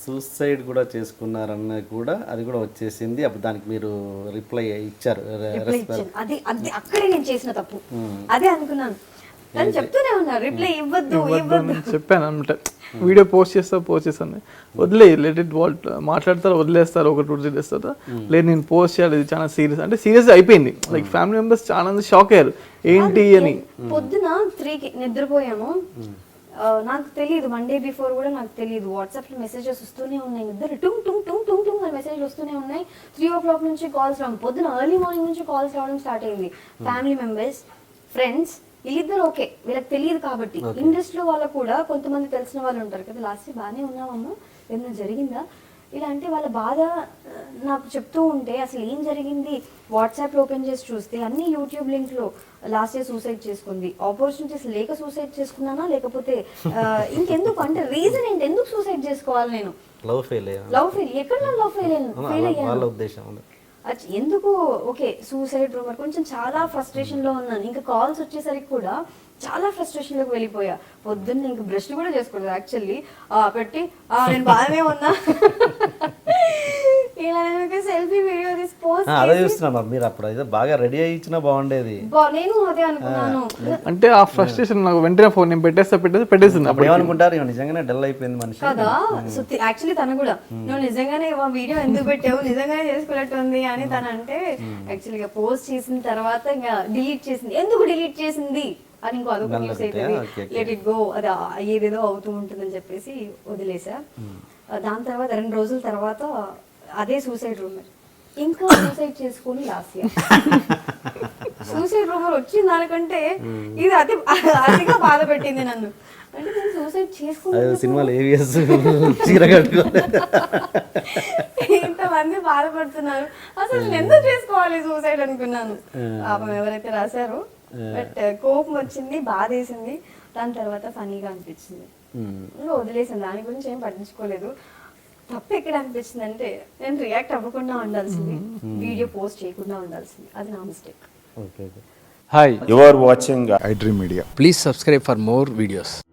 Suicide కూడా చేసుకున్నారన్న కూడా అది కూడా వచ్చేసింది. అప్పుడు దానికి మీరు రిప్లై ఇచ్చారు. అది అది అక్కడే నేను చేసిన తప్పు, అదే అనుకున్నాను. తను చెప్తూనే ఉన్నారు రిప్లై ఇవ్వద్దు ఇవ్వద్దు చెప్పాను అనమాట. వీడియో పోస్ట్ చేస్తాను, వదిలే లెట్ ఇట్ వాల్ట్, మాట్లాడతారు వదిలేస్తారు, ఒక 2-3 days తర్వాత లేదు నేను పోస్ట్ చేయాలి, ఇది చాలా సీరియస్ అంటే సీరియస్ అయిపోయింది. లైక్ ఫ్యామిలీ మెంబర్స్ చాలా మంది షాక్ అయ్యారు ఏంటి అని. పొద్దున 3కి నిద్రపోయాము, నాకు తెలియదు, 1 day బిఫోర్ కూడా నాకు తెలియదు, వాట్సాప్ లో మెసేజెస్ వస్తూనే ఉన్నాయి, ఇద్దరు టుంగ్ టుంగ్ టుంగ్ టుంగ్ టుంగ్ అని మెసేజ్ వస్తూనే ఉన్నాయి. 3 o'clock నుంచి కాల్స్ రావడం, పొద్దున ఎర్లీ మార్నింగ్ నుంచి కాల్స్ రావడం స్టార్ట్ అయింది. ఫ్యామిలీ మెంబర్స్, ఫ్రెండ్స్, వీళ్ళిద్దరు ఓకే, వీళ్ళకి తెలియదు కాబట్టి. ఇండస్ట్రీలో వాళ్ళకు కూడా కొంతమంది తెలిసిన వాళ్ళు ఉంటారు కదా, లాస్ట్ బాగానే ఉన్నామమ్మా, ఏదైనా జరిగిందా ఇలా అంటే వాళ్ళ బాధ నాకు చెప్తూ ఉంటే అసలు ఏం జరిగింది వాట్సాప్లో ఓపెన్ చేసి చూస్తే అన్ని యూట్యూబ్ లింక్లో లాస్ట్ ఇయర్ సూసైడ్ చేసుకుంది, ఆపర్చునిటీస్ లేక సూసైడ్ చేసుకున్నానా లేకపోతే ఇంకెందుకు అంటే రీజన్ ఏంటి, ఎందుకు సూసైడ్ చేసుకోవాలి నేను, లవ్ ఫెయిల్ ఎక్కడ లవ్ ఫెయిల్ అయ్యాను ఉద్దేశం ఎందుకు ఓకే సూసైడ్ రూమర్ కొంచెం చాలా ఫ్రస్ట్రేషన్ లో ఉన్నాను. ఇంకా కాల్స్ వచ్చేసరికి కూడా చాలా ఫ్రస్ట్రేషన్ లోకి వెళ్ళిపోయా. పొద్దున్న ఇంకా బ్రష్ కూడా చేసుకోలేదు యాక్చువల్లీ, పెట్టి నేను బాగానే ఉన్నా ఇలా నేను సెల్ఫీ వీడియో తీసి పోస్ట్ అదే చూస్తున్నా. మీరు అప్పుడు అయితే బాగా రెడీ అయ్యి ఇచ్చినా బాగుండేది. నేను అదే అనుకున్నాను. అంటే ఆ ఫ్రస్ట్రేషన్ నాకు వెంటనే ఫోన్ నేను పెట్టేసింది. అప్పుడు ఏమనుకుంటారు నిజంగానే డల్ అయిపోయింది మనిషి కదా. సో యాక్చువల్లీ తను కూడా నువ్వు నిజంగానే వీడియో ఎందుకు పెట్టావు, నిజంగానే చేసుకున్నట్టు ఉంది అని తను అంటే, యాక్చువల్గా పోస్ట్ చేసిన తర్వాత ఇంకా డిలీట్ చేసింది. ఎందుకు డిలీట్ చేసింది అని ఇంకో అదొక న్యూస్ అవుతుంది, లెట్ ఇట్ గో, అది ఏదేదో అవుతూ ఉంటుందని చెప్పేసి వదిలేసా. దాని తర్వాత 2 రోజుల తర్వాత అదే సూసైడ్ రూమర్, ఇంకా సూసైడ్ చేసుకుని లాస్ట్ ఇయర్ సూసైడ్ రూమర్ వచ్చిన దానికంటే ఇది అతిగా బాధ పెట్టింది నన్ను. అంటే నేను సూసైడ్ చేసుకున్నాను, సినిమాలు ఇంతమంది బాధపడుతున్నారు, అసలు నేను ఎందుకు చేసుకోవాలి సూసైడ్ అనుకున్నాను. పాపం ఎవరైతే రాశారో, బట్ కోపం వచ్చింది, బాధ వేసింది, దాని తర్వాత ఫనీగా అనిపించింది, వదిలేసాను, దాని గురించి ఏం పట్టించుకోలేదు. తప్పు ఎక్కడ అనిపించింది అంటే నేను రియాక్ట్ అవ్వకుండా ఉండాల్సింది, వీడియో పోస్ట్ చేయకుండా ఉండాల్సింది, అది నా mistake. Hi, you are watching iDream Media. Please subscribe for more videos.